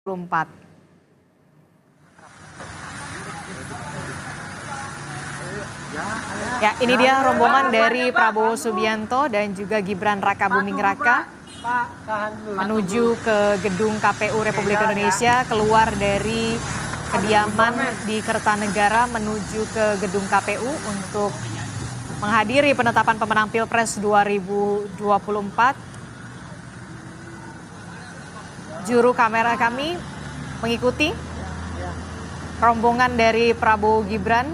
2024. Ya, ini dia rombongan dari Prabowo Subianto dan juga Gibran Rakabuming Raka menuju ke gedung KPU Republik Indonesia, keluar dari kediaman di Kertanegara menuju ke gedung KPU untuk menghadiri penetapan pemenang Pilpres 2024. Juru kamera kami mengikuti rombongan dari Prabowo Gibran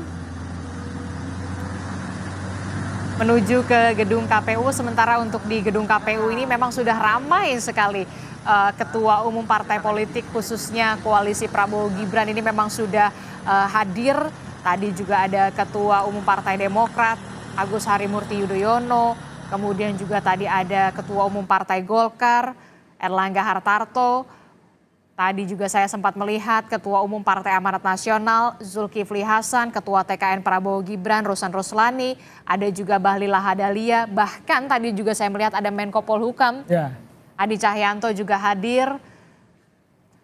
menuju ke gedung KPU. Sementara untuk di gedung KPU ini memang sudah ramai sekali. Ketua umum partai politik khususnya koalisi Prabowo Gibran ini memang sudah hadir. Tadi juga ada Ketua Umum Partai Demokrat Agus Harimurti Yudhoyono, kemudian juga tadi ada Ketua Umum Partai Golkar Erlangga Hartarto. Tadi juga saya sempat melihat Ketua Umum Partai Amanat Nasional Zulkifli Hasan, Ketua TKN Prabowo Gibran Rosan Roslani, ada juga Bahlil Lahadalia, bahkan tadi juga saya melihat ada Menko Polhukam Hadi Cahyanto juga hadir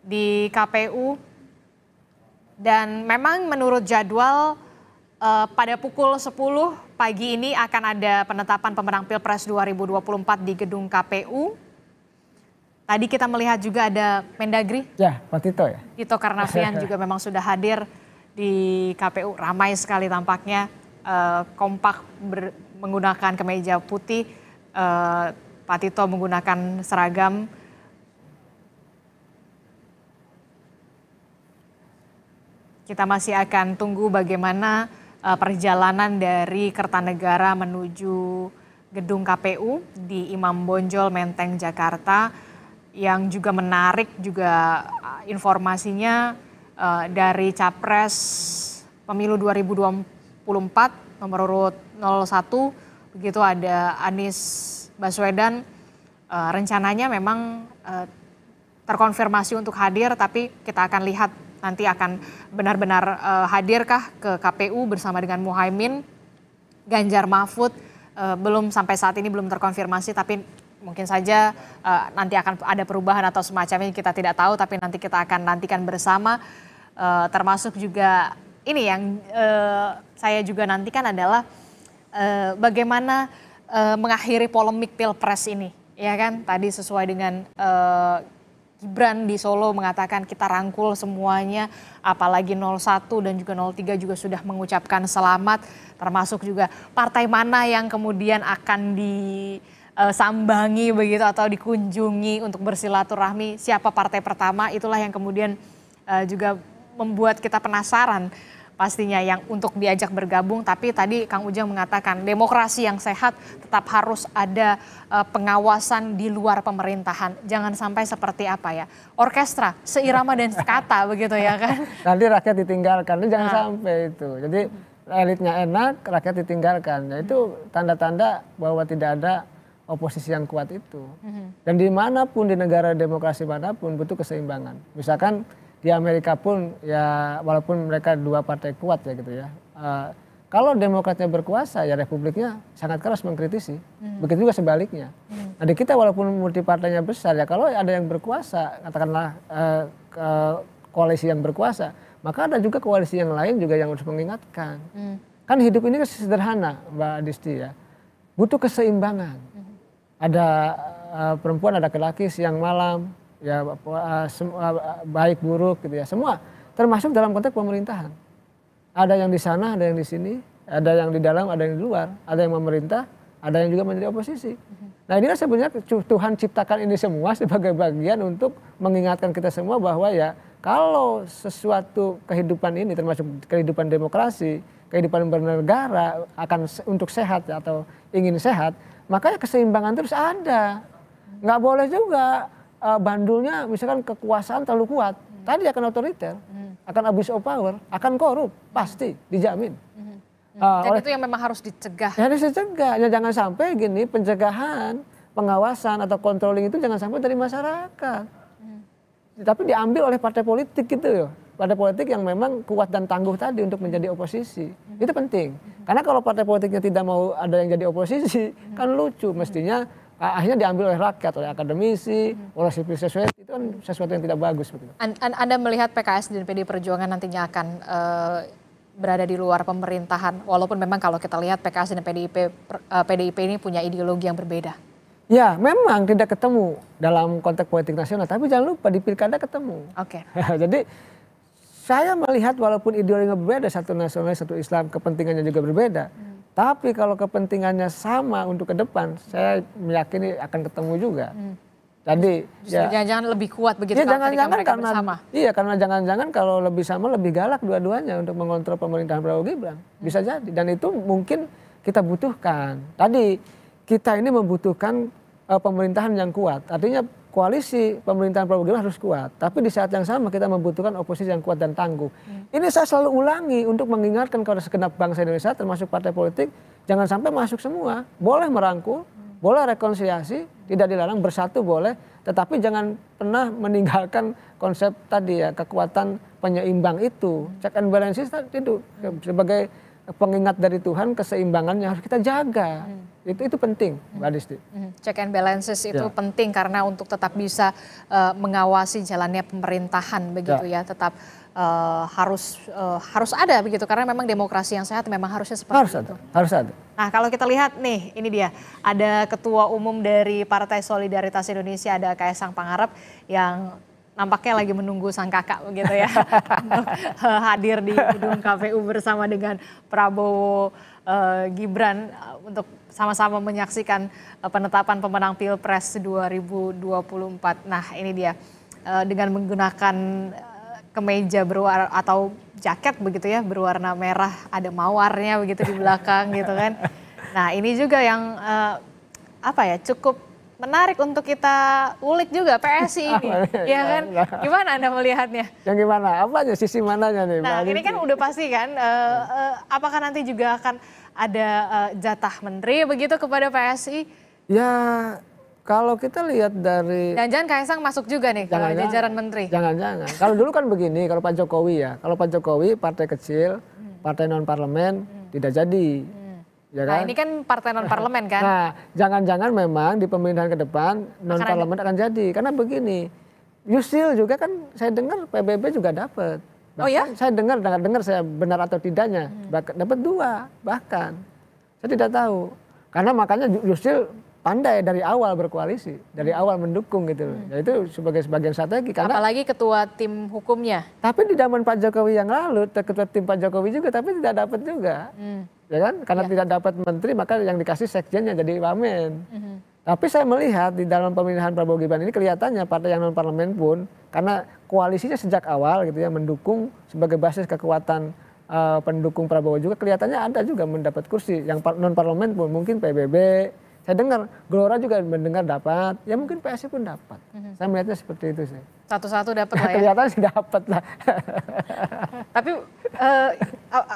di KPU. Dan memang menurut jadwal pada pukul 10 pagi ini akan ada penetapan pemenang Pilpres 2024 di gedung KPU. Tadi kita melihat juga ada Mendagri. Ya, Pak Tito ya. Tito Karnavian juga memang sudah hadir di KPU. Ramai sekali tampaknya, kompak menggunakan kemeja putih. Pak Tito menggunakan seragam. Kita masih akan tunggu bagaimana perjalanan dari Kertanegara menuju gedung KPU di Imam Bonjol, Menteng, Jakarta. Yang juga menarik juga informasinya dari Capres Pemilu 2024 nomor urut 01, begitu ada Anies Baswedan. Rencananya memang terkonfirmasi untuk hadir, tapi kita akan lihat nanti akan benar-benar hadirkah ke KPU bersama dengan Muhaimin. Ganjar Mahfud belum, sampai saat ini belum terkonfirmasi, tapi mungkin saja nanti akan ada perubahan atau semacamnya, kita tidak tahu, tapi nanti kita akan nantikan bersama. Termasuk juga ini yang saya juga nantikan adalah bagaimana mengakhiri polemik Pilpres ini, ya kan? Tadi sesuai dengan Gibran di Solo mengatakan kita rangkul semuanya, apalagi 01 dan juga 03 juga sudah mengucapkan selamat, termasuk juga partai mana yang kemudian akan disambangi begitu atau dikunjungi untuk bersilaturahmi, siapa partai pertama, itulah yang kemudian juga membuat kita penasaran pastinya yang untuk diajak bergabung. Tapi tadi Kang Ujang mengatakan demokrasi yang sehat tetap harus ada pengawasan di luar pemerintahan. Jangan sampai seperti apa ya, orkestra seirama dan sekata begitu ya kan. Nanti rakyat ditinggalkan, itu jangan sampai itu. Jadi elitnya enak, rakyat ditinggalkan. Nah, itu tanda-tanda bahwa tidak ada oposisi yang kuat itu. Dan dimanapun di negara demokrasi manapun butuh keseimbangan. Misalkan di Amerika pun ya walaupun mereka dua partai kuat ya gitu ya. Kalau demokratnya berkuasa ya republiknya sangat keras mengkritisi. Begitu juga sebaliknya. Nah di kita walaupun multi partainya besar ya, kalau ada yang berkuasa, katakanlah koalisi yang berkuasa, maka ada juga koalisi yang lain juga yang harus mengingatkan. Kan hidup ini sederhana Mbak Disti ya. Butuh keseimbangan. Ada perempuan, ada laki-laki, siang malam, ya baik buruk gitu ya, semua termasuk dalam konteks pemerintahan. Ada yang di sana, ada yang di sini, ada yang di dalam, ada yang di luar, ada yang memerintah, ada yang juga menjadi oposisi. Nah inilah sebenarnya Tuhan ciptakan ini semua sebagai bagian untuk mengingatkan kita semua bahwa ya kalau sesuatu kehidupan ini termasuk kehidupan demokrasi, kehidupan bernegara akan untuk sehat atau ingin sehat, makanya keseimbangan terus ada. Nggak boleh juga bandulnya misalkan kekuasaan terlalu kuat, tadi akan otoriter, akan abuse of power, akan korup, pasti dijamin. Dan itu yang memang harus dicegah. Harus dicegah, ya jangan sampai gini, pencegahan, pengawasan atau controlling itu jangan sampai dari masyarakat. Tapi diambil oleh partai politik gitu ya. Partai politik yang memang kuat dan tangguh tadi untuk menjadi oposisi. Itu penting. Karena kalau partai politiknya tidak mau ada yang jadi oposisi, kan lucu. Mestinya akhirnya diambil oleh rakyat, oleh akademisi, oleh civil society. kan sesuatu yang tidak bagus begitu. Anda melihat PKS dan PDI Perjuangan nantinya akan berada di luar pemerintahan, walaupun memang kalau kita lihat PKS dan PDIP ini punya ideologi yang berbeda. Ya, memang tidak ketemu dalam konteks politik nasional, tapi jangan lupa di pilkada ketemu. Oke. Jadi saya melihat walaupun ideologinya berbeda, satu nasionalis, satu Islam, kepentingannya juga berbeda. Tapi kalau kepentingannya sama untuk ke depan, saya meyakini akan ketemu juga. Jadi jangan-jangan lebih kuat begitu ya, kalau ketika mereka bersama. Iya, karena jangan-jangan kalau lebih sama lebih galak dua-duanya untuk mengontrol pemerintahan Prabowo Gibran. Bisa jadi, dan itu mungkin kita butuhkan. Tadi kita ini membutuhkan pemerintahan yang kuat. Artinya koalisi pemerintahan Prabowo Gibran harus kuat. Tapi di saat yang sama kita membutuhkan oposisi yang kuat dan tangguh. Ini saya selalu ulangi untuk mengingatkan kepada segenap bangsa Indonesia termasuk partai politik, jangan sampai masuk semua. Boleh merangkul, boleh rekonsiliasi, tidak dilarang, bersatu boleh, tetapi jangan pernah meninggalkan konsep tadi ya, kekuatan penyeimbang itu. Check and balances itu sebagai pengingat dari Tuhan, keseimbangannya harus kita jaga. Itu penting, Mbak Disti. Check and balances itu penting karena untuk tetap bisa mengawasi jalannya pemerintahan begitu ya, tetap harus ada begitu, karena memang demokrasi yang sehat memang harusnya seperti itu. Harus ada. Nah, kalau kita lihat nih, ini dia ada Ketua Umum dari Partai Solidaritas Indonesia, ada Kaesang Pangarep yang nampaknya lagi menunggu sang kakak begitu ya untuk hadir di gedung KPU bersama dengan Prabowo Gibran untuk sama-sama menyaksikan penetapan pemenang Pilpres 2024. Nah, ini dia dengan menggunakan kemeja berwarna atau jaket begitu ya berwarna merah, ada mawarnya begitu di belakang gitu kan. Nah, ini juga yang cukup menarik untuk kita ulik juga PSI ini, ya kan? Gimana Anda melihatnya? Yang gimana? Apanya? Sisi mananya nih? Nah, ini kan udah pasti kan, apakah nanti juga akan ada jatah menteri begitu kepada PSI? Ya, kalau kita lihat dari... Jangan-jangan Kaesang masuk juga nih kalau jajaran menteri? Jangan-jangan. Kalau dulu kan begini, kalau Pak Jokowi ya, kalau Pak Jokowi partai kecil, partai non-parlemen, tidak jadi. Ya kan? Nah, ini kan partai non-parlemen kan? Nah, jangan-jangan memang di pemerintahan ke depan non-parlemen akan jadi. Karena begini, Yusril juga kan saya dengar PBB juga dapat. Oh ya? Saya dengar saya benar atau tidaknya, dapat 2 bahkan. Saya tidak tahu. Karena makanya Yusril pandai dari awal berkoalisi, dari awal mendukung gitu. Ya itu sebagai sebagian strategi. Karena, apalagi ketua tim hukumnya. Tapi di zaman Pak Jokowi yang lalu, ketua tim Pak Jokowi juga, tapi tidak dapat juga. Ya kan? Karena tidak dapat menteri, maka yang dikasih sekjennya jadi wamen. Tapi saya melihat di dalam pemilihan Prabowo Gibran ini kelihatannya partai yang non parlemen pun karena koalisinya sejak awal gitu ya mendukung sebagai basis kekuatan pendukung Prabowo juga kelihatannya ada juga mendapat kursi. Yang non parlemen pun mungkin PBB, saya dengar Gelora juga mendengar dapat, ya mungkin PSI pun dapat. Saya melihatnya seperti itu sih. Satu-satu dapat lah ya. Kelihatan sih dapat lah. Tapi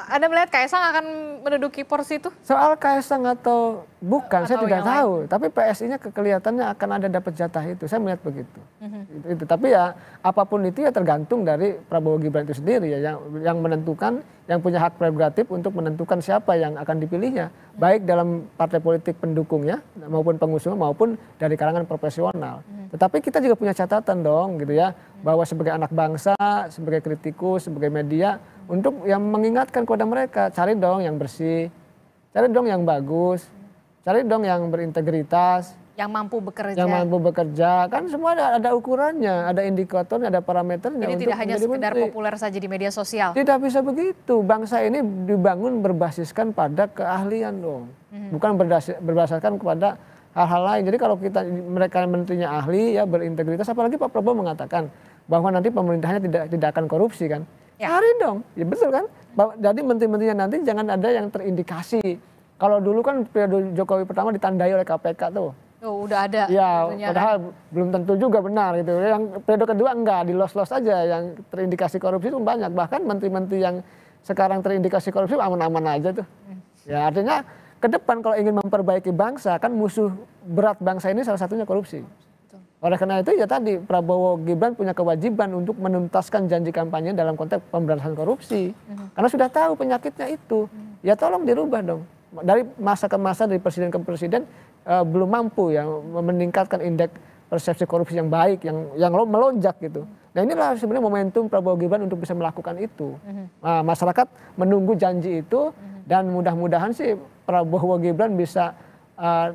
Anda melihat Kaesang akan menduduki porsi itu? Soal Kaesang atau bukan, saya tidak tahu. Tapi PSI-nya kelihatannya akan ada dapat jatah itu. Saya melihat begitu. Itu. Tapi ya apapun itu ya tergantung dari Prabowo Gibran itu sendiri ya, yang menentukan, yang punya hak prerogatif untuk menentukan siapa yang akan dipilihnya, baik dalam partai politik pendukungnya maupun pengusungnya maupun dari kalangan profesional. Tetapi kita juga punya catatan dong gitu ya, bahwa sebagai anak bangsa, sebagai kritikus, sebagai media, untuk yang mengingatkan kepada mereka, cari dong yang bersih, cari dong yang bagus, cari dong yang berintegritas, yang mampu bekerja. Yang mampu bekerja, kan semua ada ukurannya, ada indikatornya, ada parameternya. Jadi tidak hanya sekedar populer saja di media sosial. Tidak bisa begitu. Bangsa ini dibangun berbasiskan pada keahlian dong, bukan berbasiskan kepada hal-hal lain. Jadi kalau mereka menterinya ahli ya berintegritas, apalagi Pak Prabowo mengatakan bahwa nanti pemerintahnya tidak akan korupsi kan. Ya. Cari dong, ya betul kan. Jadi menteri-menterinya nanti jangan ada yang terindikasi. Kalau dulu kan periode Jokowi pertama ditandai oleh KPK tuh. Oh, udah ada. Ya, padahal belum tentu juga benar gitu. Yang periode kedua enggak, di-los-los aja. Yang terindikasi korupsi itu banyak. Bahkan menteri-menteri yang sekarang terindikasi korupsi aman-aman aja tuh. Ya, artinya ke depan kalau ingin memperbaiki bangsa, kan musuh berat bangsa ini salah satunya korupsi. Oleh karena itu ya tadi Prabowo Gibran punya kewajiban untuk menuntaskan janji kampanye dalam konteks pemberantasan korupsi. Karena sudah tahu penyakitnya itu. Ya tolong dirubah dong. Dari masa ke masa, dari presiden ke presiden belum mampu ya meningkatkan indeks persepsi korupsi yang baik, yang melonjak gitu. Nah inilah sebenarnya momentum Prabowo Gibran untuk bisa melakukan itu. Nah, masyarakat menunggu janji itu dan mudah-mudahan sih Prabowo Gibran bisa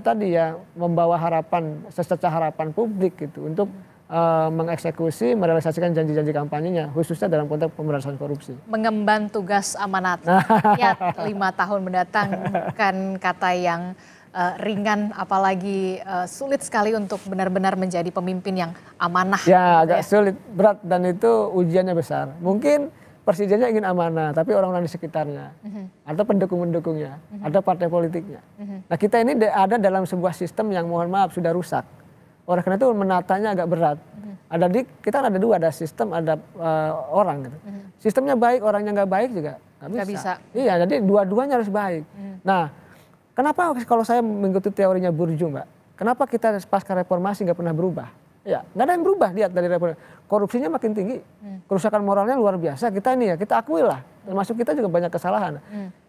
tadi ya membawa harapan, secerca harapan publik gitu untuk mengeksekusi, merealisasikan janji-janji kampanyenya, khususnya dalam konteks pemberantasan korupsi. Mengemban tugas amanat rakyat 5 tahun mendatang bukan kata yang ringan, apalagi sulit sekali untuk benar-benar menjadi pemimpin yang amanah. Ya agak sulit, berat, dan itu ujiannya besar. Mungkin presidennya ingin amanah, tapi orang-orang di sekitarnya, atau pendukung-pendukungnya, ada partai politiknya. Nah kita ini ada dalam sebuah sistem yang mohon maaf sudah rusak. Oleh karena itu menatanya agak berat. Kita ada dua, ada sistem, ada orang gitu. Sistemnya baik, orangnya nggak baik juga nggak bisa. Iya, jadi dua-duanya harus baik. Nah, kenapa kalau saya mengikuti teorinya Bourdieu, Mbak? Kenapa kita pasca reformasi nggak pernah berubah? Ya, nggak ada yang berubah, lihat dari reformasi. Korupsinya makin tinggi, kerusakan moralnya luar biasa. Kita akui lah, termasuk kita juga banyak kesalahan.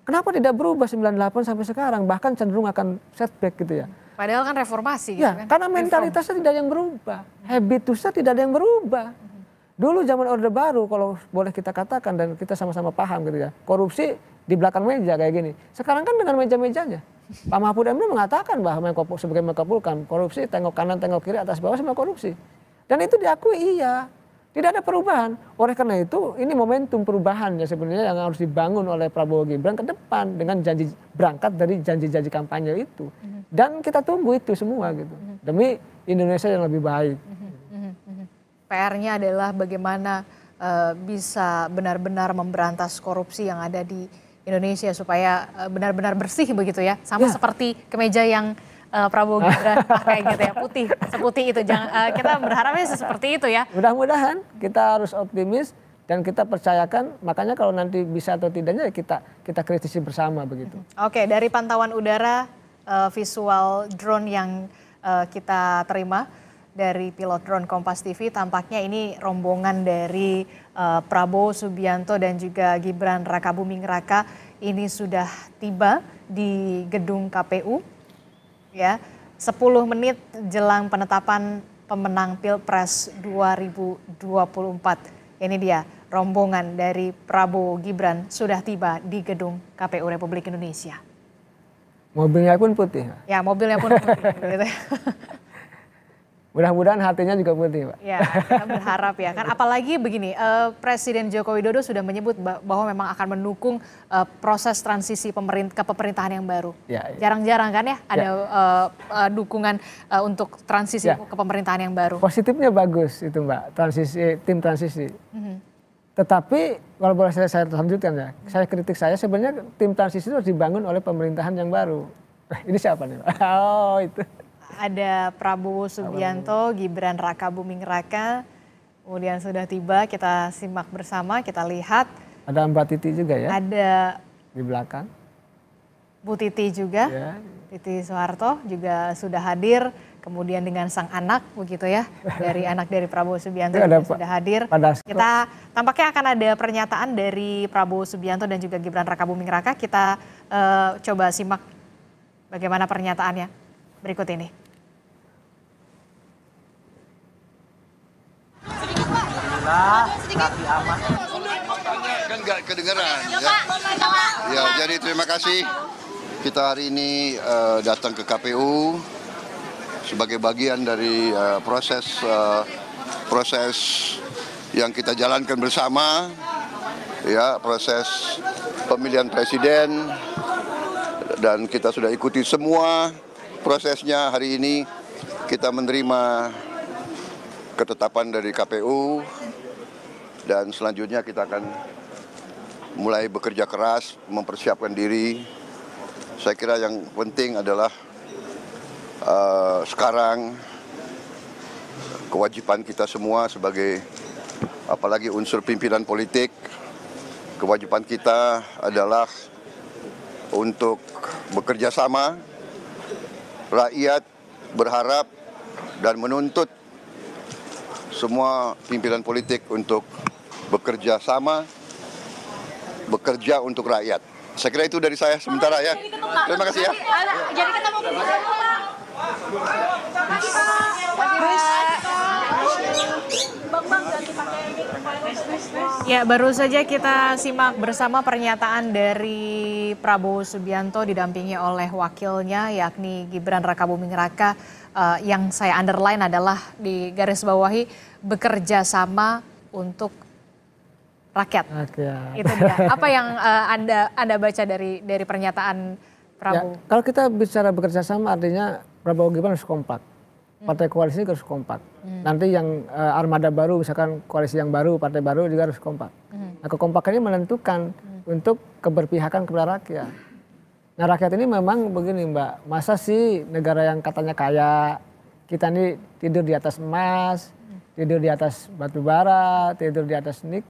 Kenapa tidak berubah 98 sampai sekarang? Bahkan cenderung akan setback gitu ya. Padahal kan reformasi gitu ya, kan. Karena mentalitasnya tidak ada yang berubah. Habitusnya tidak ada yang berubah. Dulu zaman Orde Baru kalau boleh kita katakan dan kita sama-sama paham gitu ya. Korupsi di belakang meja kayak gini. Sekarang kan dengan meja-mejanya. Pak Mahfud MD mengatakan bahwa sebagai Menko Polhukam, korupsi tengok kanan tengok kiri atas bawah semua korupsi. Dan itu diakui iya. Tidak ada perubahan. Oleh karena itu ini momentum perubahan ya sebenarnya yang harus dibangun oleh Prabowo Gibran ke depan dengan janji berangkat dari janji-janji kampanye itu. Dan kita tunggu itu semua gitu. Demi Indonesia yang lebih baik. PR-nya adalah bagaimana bisa benar-benar memberantas korupsi yang ada di Indonesia supaya benar-benar bersih begitu ya. Sama seperti kemeja yang Prabowo Gibran pakai gitu ya, putih, seputih itu. Kita berharapnya seperti itu ya. Mudah-mudahan kita harus optimis dan kita percayakan, makanya kalau nanti bisa atau tidaknya kita kritisi bersama begitu. Oke, dari pantauan udara visual drone yang kita terima dari pilot drone Kompas TV, tampaknya ini rombongan dari Prabowo Subianto dan juga Gibran Rakabuming Raka ini sudah tiba di gedung KPU. Ya, 10 menit jelang penetapan pemenang Pilpres 2024. Ini dia rombongan dari Prabowo Gibran sudah tiba di gedung KPU Republik Indonesia. Mobilnya pun putih. Ya, mobilnya pun putih. Gitu. Mudah-mudahan hatinya juga putih, Pak. Ya, kita berharap ya kan. Apalagi begini, Presiden Joko Widodo sudah menyebut bahwa memang akan mendukung proses transisi kepemerintahan yang baru. Jarang-jarang kan ya ada dukungan untuk transisi ke pemerintahan yang baru. Positifnya bagus itu, Mbak, tim transisi. Tetapi kalau boleh saya lanjutkan ya, kritik sebenarnya tim transisi itu harus dibangun oleh pemerintahan yang baru. Ini siapa nih, Pak? Oh, itu. Ada Prabowo Subianto, Gibran Rakabuming Raka, kemudian sudah tiba, kita simak bersama, kita lihat. Ada Mbak Titi juga ya? Ada di belakang. Bu Titi juga, Titi Soeharto juga sudah hadir, kemudian dengan sang anak begitu ya, anak dari Prabowo Subianto juga sudah hadir. Kita tampaknya akan ada pernyataan dari Prabowo Subianto dan juga Gibran Rakabuming Raka, kita coba simak bagaimana pernyataannya berikut ini. Kan nggak kedengeran ya. Ya, jadi terima kasih kita hari ini datang ke KPU sebagai bagian dari proses yang kita jalankan bersama, ya, proses pemilihan presiden, dan kita sudah ikuti semua prosesnya. Hari ini kita menerima ketetapan dari KPU dan selanjutnya kita akan mulai bekerja keras mempersiapkan diri. Saya kira yang penting adalah sekarang kewajiban kita semua sebagai apalagi unsur pimpinan politik, kewajiban kita adalah untuk bekerja sama. Rakyat berharap dan menuntut semua pimpinan politik untuk bekerja sama, bekerja untuk rakyat. Saya kira itu dari saya sementara ya. Terima kasih ya. Jadi kita mau Ya, baru saja kita simak bersama pernyataan dari Prabowo Subianto didampingi oleh wakilnya yakni Gibran Rakabuming Raka, yang saya underline adalah di garis bawahi bekerja sama untuk rakyat. Itu dia. Apa yang Anda baca dari pernyataan Prabowo? Ya, kalau kita bicara bekerja sama artinya Prabowo Gibran harus kompak. Partai koalisi harus kompak. Nanti yang armada baru, misalkan koalisi yang baru, partai baru juga harus kompak. Nah, kekompakan ini menentukan untuk keberpihakan kepada rakyat. Nah, rakyat ini memang begini Mbak, masa sih negara yang katanya kaya, kita ini tidur di atas emas, tidur di atas batu bara, tidur di atas nikel,